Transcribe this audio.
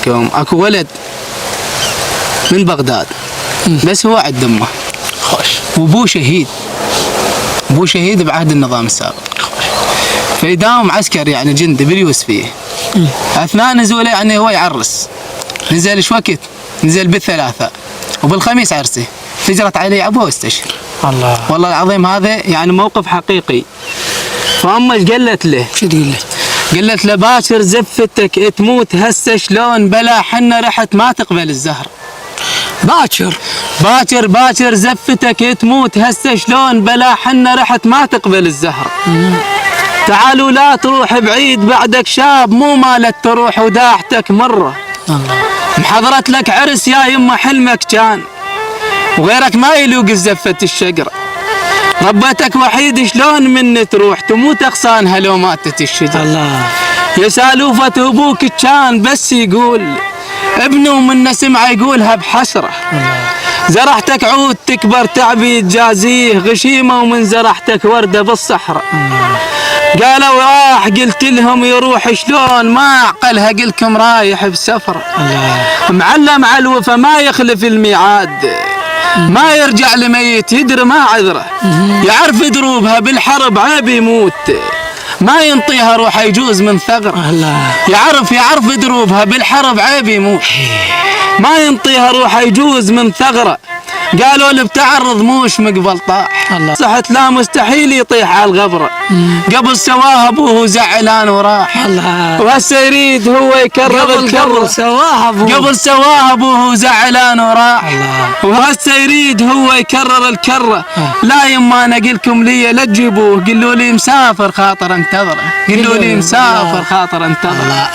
لكم اكو ولد من بغداد بس هو عند امه خوش. وابوه شهيد، ابوه شهيد بعهد النظام السابق، فيداوم عسكر يعني جندي باليوسفيه. اثناء نزوله يعني هو يعرس، نزل ايش وقت؟ نزل بالثلاثاء وبالخميس عرسه، فجرت عليه ابوه واستشهد. الله والله العظيم هذا يعني موقف حقيقي. فامه ايش قالت له؟ شو تقول له؟ قالت له باكر زفتك تموت هسه شلون بلا حنه رحت ما تقبل الزهر. باكر زفتك تموت هسه شلون بلا حنه رحت ما تقبل الزهر. تعالوا لا تروح بعيد بعدك شاب مو مالت تروح وداحتك مره. الله محضرت لك عرس يا يمه حلمك كان وغيرك ما يلوق الزفة الشجرة. ربتك وحيد شلون من تروح تموت اغصانها لو ماتت الشجرة. الله يا سالوفة ابوك كان بس يقول ابنه من سمعه يقولها بحسرة. زرعتك عود تكبر تعبي تجازيه غشيمه ومن زرعتك ورده بالصحراء. قالوا راح قلت لهم يروح شلون ما عقلها قلكم رايح بسفره. معلم على الوفا ما يخلف الميعاد ما يرجع لميت يدري ما عذره. يعرف دروبها بالحرب عيب يموت ما ينطيها روح يجوز من ثغره. يعرف دروبها بالحرب عيب يموت ما ينطيها روح يجوز من ثغره. قالوا اللي بتعرض موش مقبل طاح صحت لا مستحيل يطيح على الغبره. قبل سواها ابوه زعلان وراح وهسه يريد هو يكرر الكره. قبل سواها ابوه زعلان وراح وهسه يريد هو يكرر الكره. لا يما انا قلكم لي لا تجيبوه قلوا لي مسافر خاطر انتظره. قلوا لي مسافر خاطر انتظره.